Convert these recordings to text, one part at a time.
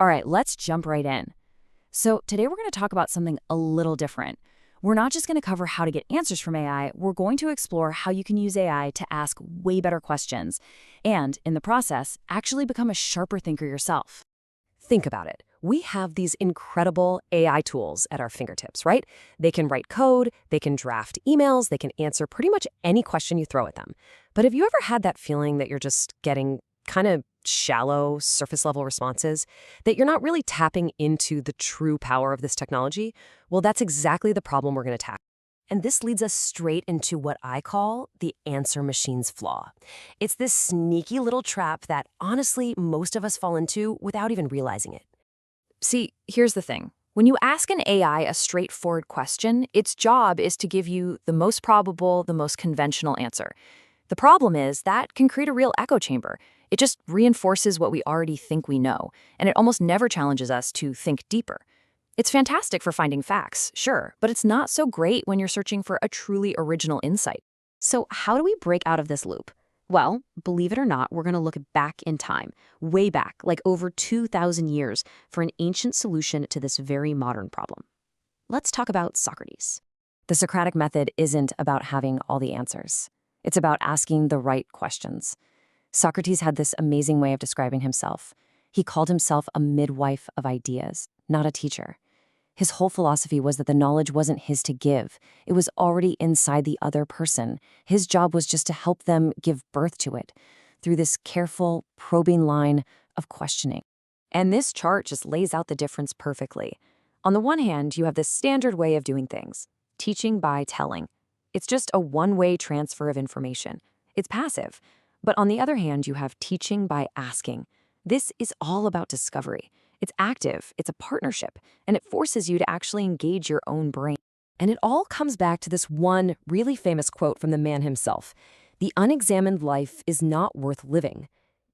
All right, let's jump right in. So today we're going to talk about something a little different. We're not just going to cover how to get answers from AI, we're going to explore how you can use AI to ask way better questions and, in the process, actually become a sharper thinker yourself. Think about it. We have these incredible AI tools at our fingertips, right? They can write code, they can draft emails, they can answer pretty much any question you throw at them. But have you ever had that feeling that you're just getting kind of shallow, surface level responses? That you're not really tapping into the true power of this technology? Well, that's exactly the problem we're going to tackle. And this leads us straight into what I call the answer machine's flaw. It's this sneaky little trap that, honestly, most of us fall into without even realizing it. See, here's the thing. When you ask an AI a straightforward question, its job is to give you the most probable, the most conventional answer. The problem is that can create a real echo chamber. It just reinforces what we already think we know, and it almost never challenges us to think deeper. It's fantastic for finding facts, sure, but it's not so great when you're searching for a truly original insight. So how do we break out of this loop? Well, believe it or not, we're going to look back in time, way back, like over 2,000 years, for an ancient solution to this very modern problem. Let's talk about Socrates. The Socratic method isn't about having all the answers. It's about asking the right questions. Socrates had this amazing way of describing himself. He called himself a midwife of ideas, not a teacher. His whole philosophy was that the knowledge wasn't his to give. It was already inside the other person. His job was just to help them give birth to it through this careful, probing line of questioning. And this chart just lays out the difference perfectly. On the one hand, you have this standard way of doing things, teaching by telling. It's just a one-way transfer of information. It's passive. But on the other hand, you have teaching by asking. This is all about discovery. It's active, it's a partnership, and it forces you to actually engage your own brain. And it all comes back to this one really famous quote from the man himself. The unexamined life is not worth living.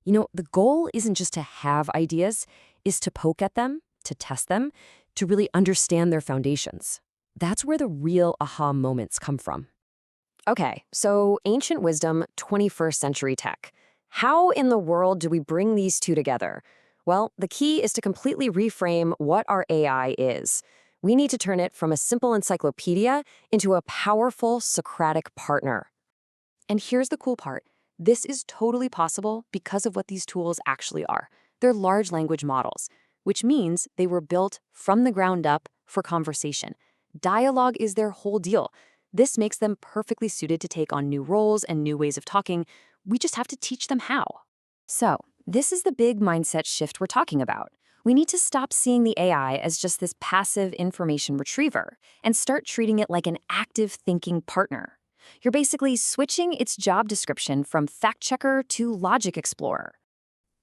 You know, the goal isn't just to have ideas, is to poke at them, to test them, to really understand their foundations. That's where the real aha moments come from. Okay, so ancient wisdom, 21st century tech. How in the world do we bring these two together? Well, the key is to completely reframe what our AI is. We need to turn it from a simple encyclopedia into a powerful Socratic partner. And here's the cool part. This is totally possible because of what these tools actually are. They're large language models, which means they were built from the ground up for conversation. Dialogue is their whole deal. This makes them perfectly suited to take on new roles and new ways of talking. We just have to teach them how. So, this is the big mindset shift we're talking about. We need to stop seeing the AI as just this passive information retriever and start treating it like an active thinking partner. You're basically switching its job description from fact checker to logic explorer.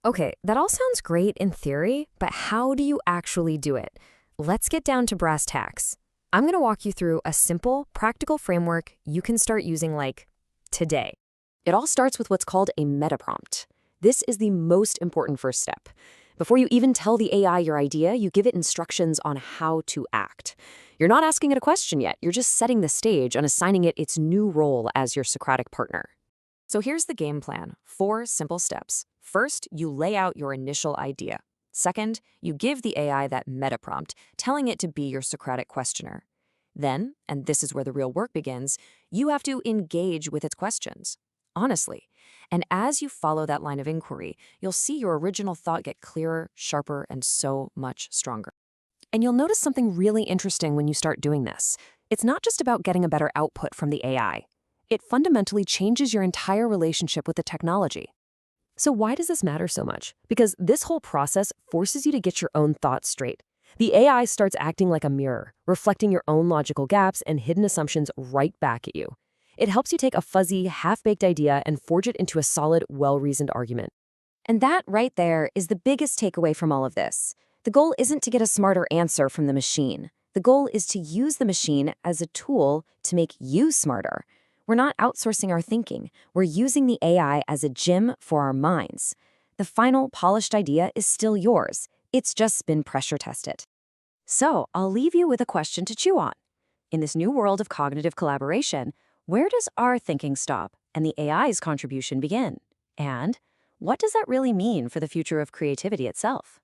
Okay, that all sounds great in theory, but how do you actually do it? Let's get down to brass tacks. I'm going to walk you through a simple, practical framework you can start using like today. It all starts with what's called a meta prompt. This is the most important first step. Before you even tell the AI your idea, you give it instructions on how to act. You're not asking it a question yet. You're just setting the stage and assigning it its new role as your Socratic partner. So here's the game plan. 4 simple steps. First, you lay out your initial idea. Second, you give the AI that meta prompt, telling it to be your Socratic questioner. Then, and this is where the real work begins, you have to engage with its questions. Honestly. And as you follow that line of inquiry, you'll see your original thought get clearer, sharper, and so much stronger. And you'll notice something really interesting when you start doing this. It's not just about getting a better output from the AI. It fundamentally changes your entire relationship with the technology. So why does this matter so much? Because this whole process forces you to get your own thoughts straight. The AI starts acting like a mirror, reflecting your own logical gaps and hidden assumptions right back at you. It helps you take a fuzzy, half-baked idea and forge it into a solid, well-reasoned argument. And that right there is the biggest takeaway from all of this. The goal isn't to get a smarter answer from the machine. The goal is to use the machine as a tool to make you smarter. We're not outsourcing our thinking. We're using the AI as a gym for our minds. The final, polished idea is still yours. It's just been pressure tested. So, I'll leave you with a question to chew on. In this new world of cognitive collaboration, where does our thinking stop and the AI's contribution begin? And what does that really mean for the future of creativity itself?